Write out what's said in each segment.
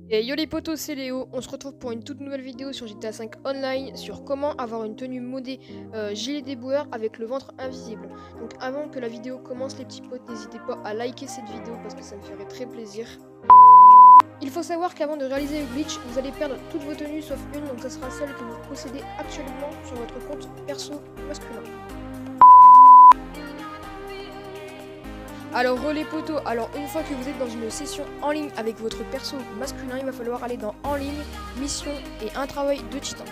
Et yo les potos, c'est Léo, on se retrouve pour une toute nouvelle vidéo sur GTA 5 Online sur comment avoir une tenue modée gilet déboueur avec le ventre invisible. Donc avant que la vidéo commence les petits potes, n'hésitez pas à liker cette vidéo parce que ça me ferait très plaisir. Il faut savoir qu'avant de réaliser le glitch, vous allez perdre toutes vos tenues sauf une, donc ça sera celle que vous possédez actuellement sur votre compte perso masculin. Alors les potos, alors une fois que vous êtes dans une session en ligne avec votre perso masculin, il va falloir aller dans en ligne, mission et un travail de titan.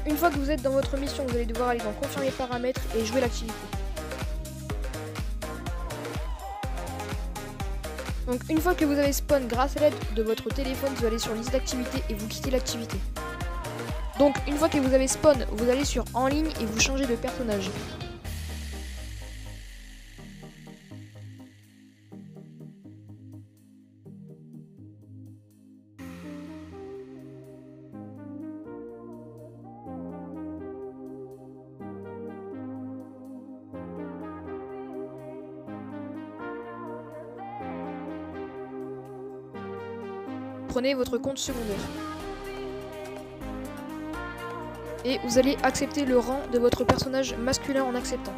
Une fois que vous êtes dans votre mission, vous allez devoir aller dans confirmer paramètres et jouer l'activité. Donc une fois que vous avez spawn grâce à l'aide de votre téléphone, vous allez sur liste d'activités et vous quittez l'activité. Donc une fois que vous avez spawn, vous allez sur en ligne et vous changez de personnage. Prenez votre compte secondaire. Et vous allez accepter le rang de votre personnage masculin en acceptant.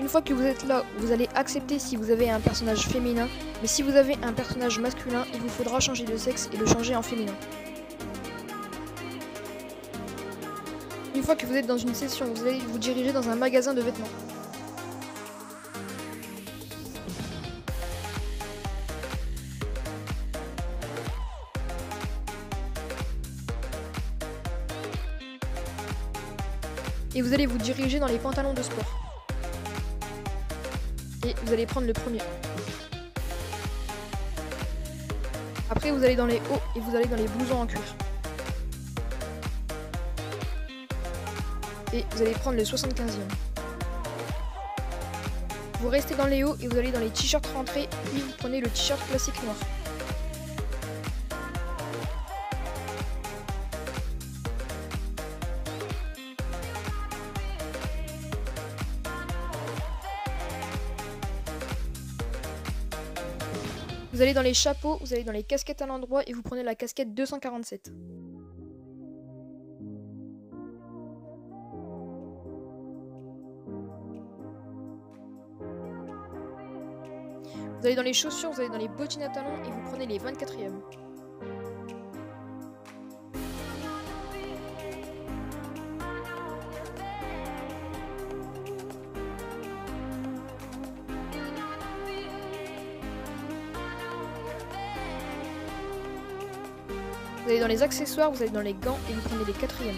Une fois que vous êtes là, vous allez accepter si vous avez un personnage féminin, mais si vous avez un personnage masculin, il vous faudra changer de sexe et le changer en féminin. Une fois que vous êtes dans une session, vous allez vous diriger dans un magasin de vêtements. Et vous allez vous diriger dans les pantalons de sport. Et vous allez prendre le premier. Après vous allez dans les hauts et vous allez dans les blousons en cuir. Et vous allez prendre le 75e. Vous restez dans les hauts et vous allez dans les t-shirts rentrés, puis vous prenez le t-shirt classique noir. Vous allez dans les chapeaux, vous allez dans les casquettes à l'endroit et vous prenez la casquette 247. Vous allez dans les chaussures, vous allez dans les bottines à talons et vous prenez les 24e. Vous allez dans les accessoires, vous allez dans les gants et vous prenez les 4e.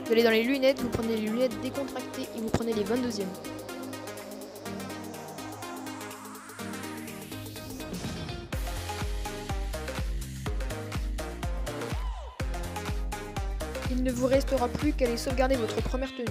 Vous allez dans les lunettes, vous prenez les lunettes décontractées et vous prenez les 22e. Il ne vous restera plus qu'à aller sauvegarder votre première tenue.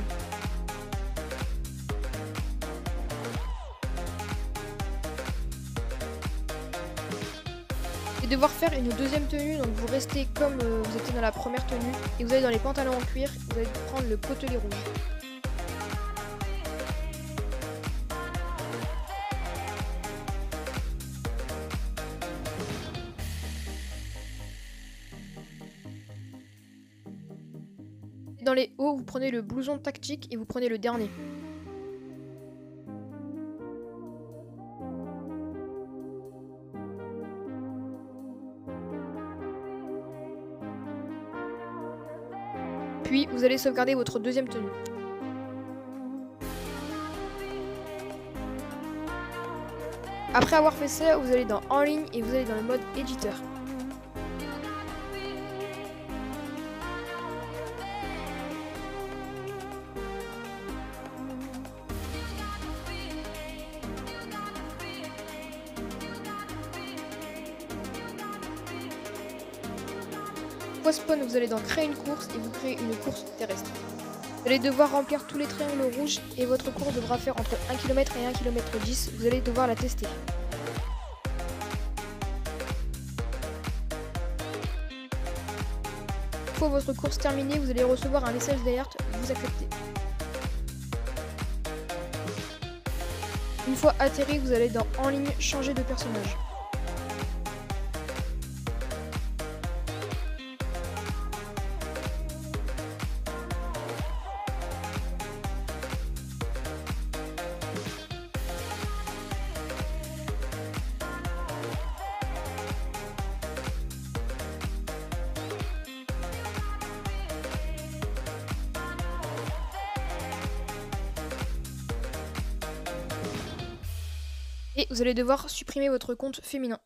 Et devoir faire une deuxième tenue, donc vous restez comme vous étiez dans la première tenue et vous allez dans les pantalons en cuir, vous allez prendre le côtelet rouge. Dans les hauts, vous prenez le blouson tactique et vous prenez le dernier. Puis vous allez sauvegarder votre deuxième tenue. Après avoir fait ça, vous allez dans en ligne et vous allez dans le mode éditeur. Fois spawn, vous allez dans créer une course et vous créez une course terrestre. Vous allez devoir remplir tous les triangles rouges et votre course devra faire entre 1 km et 1 km 10. Vous allez devoir la tester. Une fois votre course terminée, vous allez recevoir un message d'alerte, vous acceptez. Une fois atterri, vous allez dans en ligne changer de personnage. Et vous allez devoir supprimer votre compte féminin.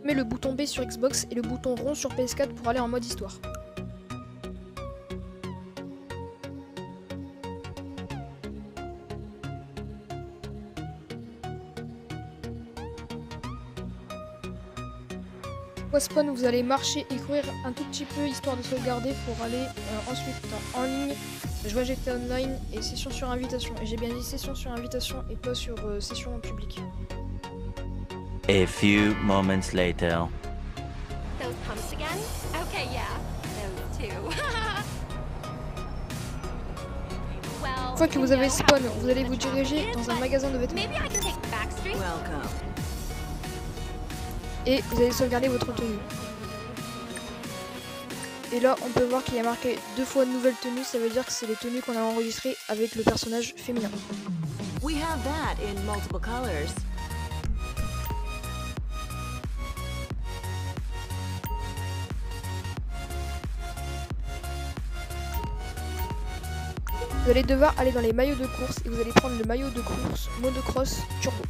Mets le bouton B sur Xbox et le bouton rond sur PS4 pour aller en mode histoire. Fois spawn, vous allez marcher et courir un tout petit peu histoire de sauvegarder pour aller ensuite en ligne, jouer à GTA Online et session sur invitation. Et j'ai bien dit session sur invitation et pas sur session en public. A few moments later. Those pumps again? Okay, yeah. Those two. Une fois que vous avez spawn, vous allez vous diriger dans un magasin de vêtements. Maybe I can take Backstreet. Welcome. Et vous allez sauvegarder votre tenue. Et là, on peut voir qu'il y a marqué 2 fois nouvelle tenue, ça veut dire que c'est les tenues qu'on a enregistrées avec le personnage féminin. We have that in multiple colors. Vous allez devoir aller dans les maillots de course et vous allez prendre le maillot de course Motocross Turbo.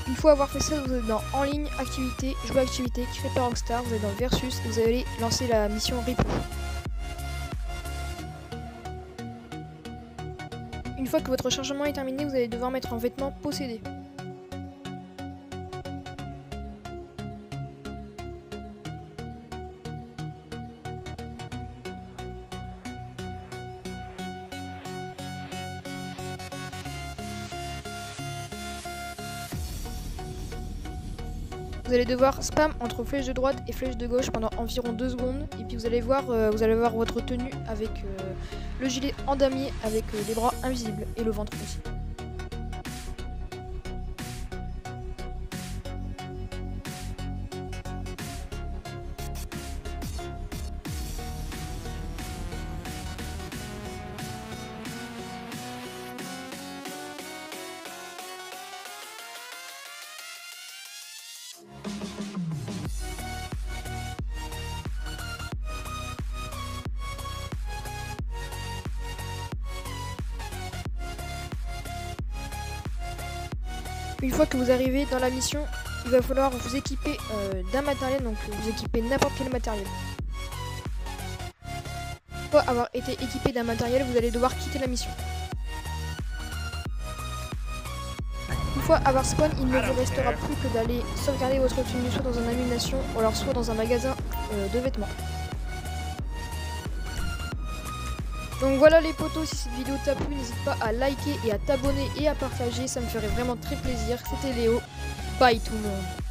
Une fois avoir fait ça, vous êtes dans en ligne, activité, jouer activité, créé par Rockstar, vous êtes dans versus et vous allez lancer la mission Repo. Une fois que votre chargement est terminé, vous allez devoir mettre en vêtements possédés. Vous allez devoir spam entre flèche de droite et flèche de gauche pendant environ 2 secondes et puis vous allez voir votre tenue avec le gilet en damier avec les bras invisibles et le ventre aussi. Une fois que vous arrivez dans la mission, il va falloir vous équiper d'un matériel, donc vous équipez n'importe quel matériel. Une fois avoir été équipé d'un matériel, vous allez devoir quitter la mission. Une fois avoir spawn, il ne vous restera plus que d'aller sauvegarder votre tenue soit dans une animation ou alors soit dans un magasin de vêtements. Donc voilà les potos, si cette vidéo t'a plu, n'hésite pas à liker et à t'abonner et à partager, ça me ferait vraiment très plaisir. C'était Léo, bye tout le monde.